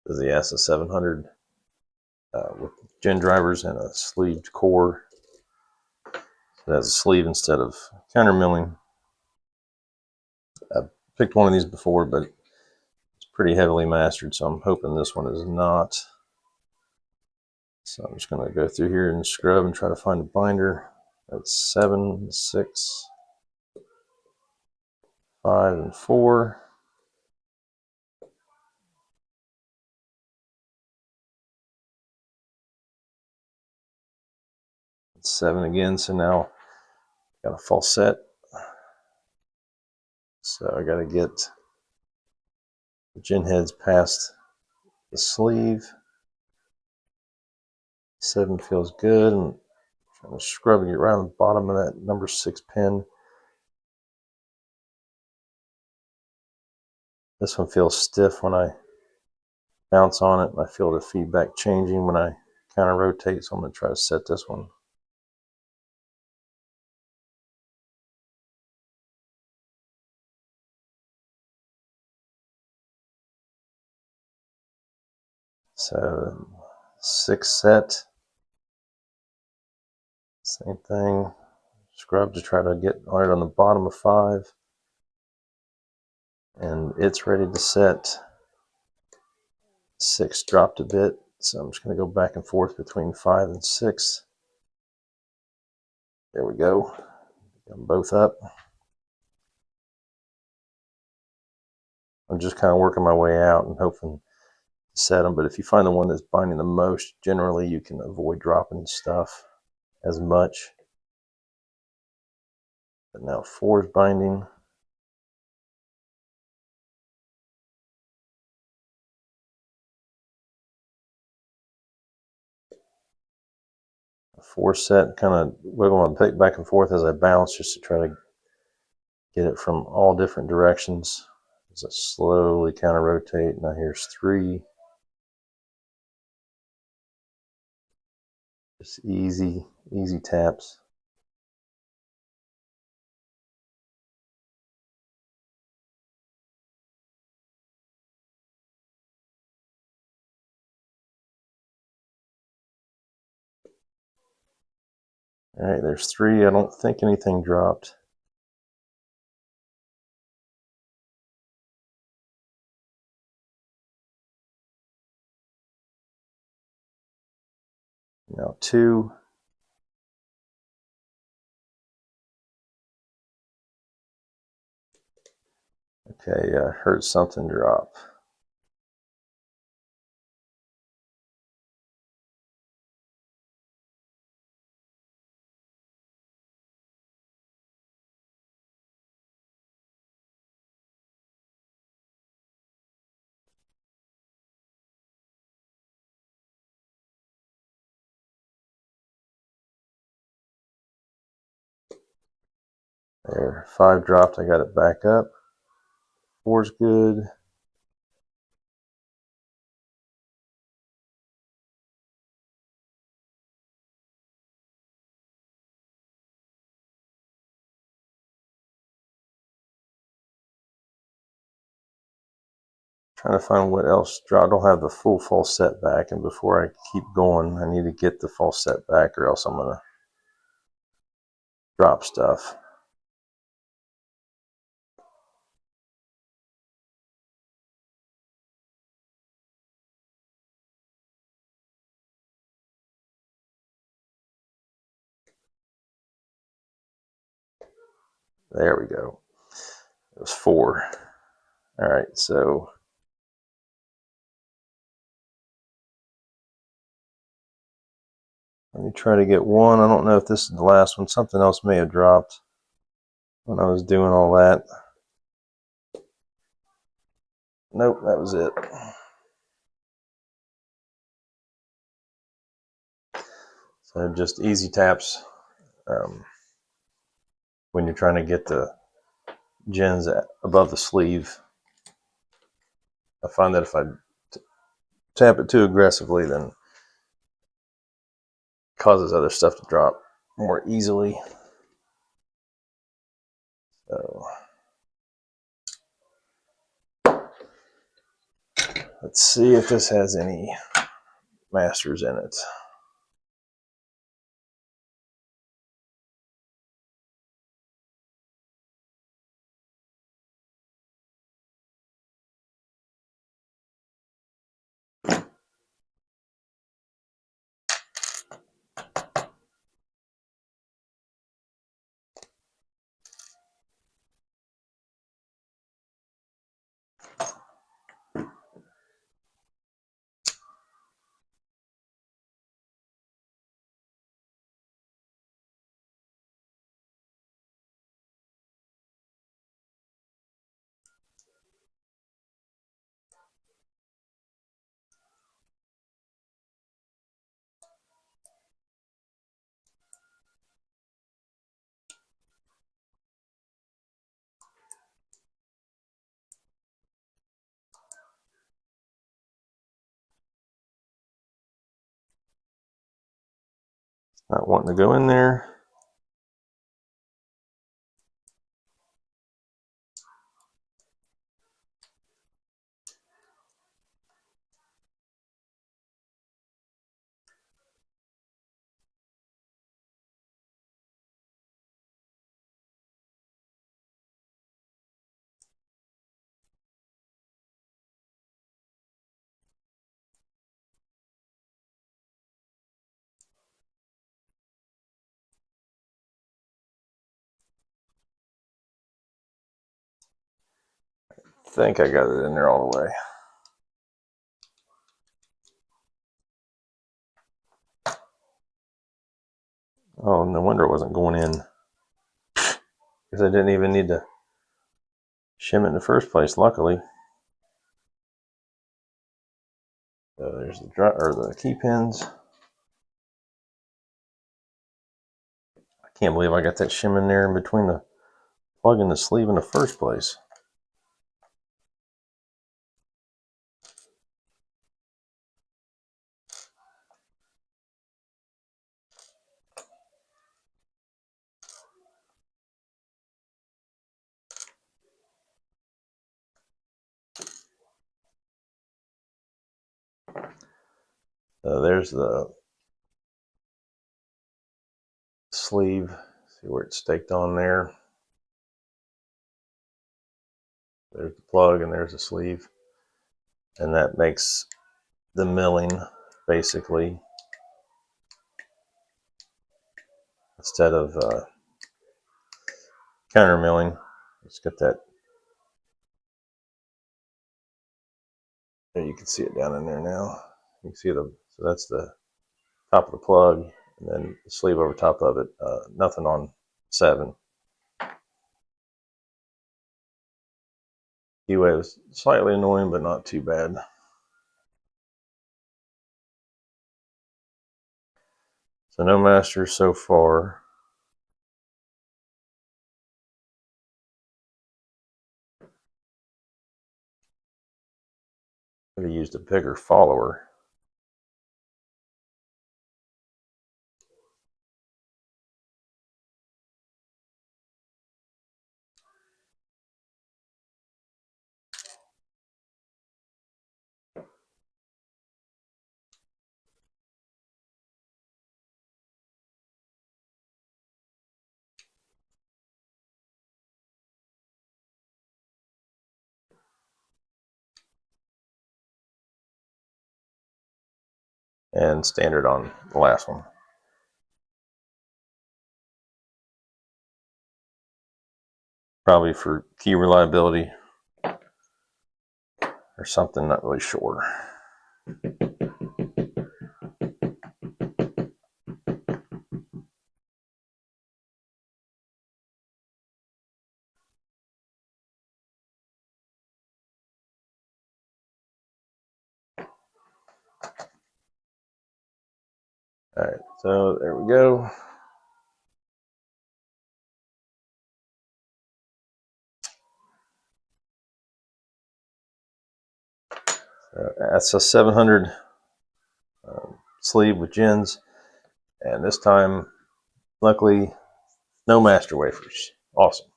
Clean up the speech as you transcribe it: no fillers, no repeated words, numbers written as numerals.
This is the ASSA 700 with gin drivers and a sleeved core. So it has a sleeve instead of counter milling. I've picked one of these before, but it's pretty heavily mastered, so I'm hoping this one is not. So I'm just going to go through here and scrub and try to find a binder. That's 7, 6, 5, and 4. It's 7 again, so now I got a falset. So I got to get the gin heads past the sleeve. 7 feels good, and I'm trying to scrub it around the bottom of that number 6 pin. This one feels stiff when I bounce on it, and I feel the feedback changing when I counter rotate, so I'm going to try to set this one. So 6 set, same thing, scrub to try to get on it on the bottom of 5, and it's ready to set. 6 dropped a bit, so I'm just going to go back and forth between 5 and 6. There we go, got them both up. I'm just kind of working my way out and hoping to set them, but if you find the one that's binding the most, generally you can avoid dropping stuff as much. But now 4 is binding. A 4 set, kind of wiggle my pick back and forth as I bounce just to try to get it from all different directions. As I slowly counter rotate. Now here's 3. Just easy taps. All right, there's 3. I don't think anything dropped. Now 2. Okay, I heard something drop. There, 5 dropped, I got it back up. 4's good. Trying to find what else dropped. I don't have the full falset back, and before I keep going, I need to get the falset back, or else I'm gonna drop stuff. There we go. It was 4. All right, so let me try to get 1. I don't know if this is the last one. Something else may have dropped when I was doing all that. Nope, that was it. So just easy taps when you're trying to get the gins above the sleeve. I find that if I tap it too aggressively, then it causes other stuff to drop more easily. So let's Let's see if this has any masters in it. Not wanting to go in there. I think I got it in there all the way. Oh, no wonder it wasn't going in. Because I didn't even need to shim it in the first place, luckily. So there's the key pins. I can't believe I got that shim in there in between the plug and the sleeve in the first place. There's the sleeve. See where it's staked on there. There's the plug and there's the sleeve. And that makes the milling, basically, instead of counter milling. Let's get that. There, you can see it down in there now. You can see so that's the top of the plug, and then the sleeve over top of it. Nothing on 7. Keyway was slightly annoying, but not too bad. So no masters so far. I could have used a bigger follower. And standard on the last one. Probably for key reliability or something, not really sure. All right, so there we go. ASSA 700 sleeve with gins, and this time, luckily, no master wafers. Awesome.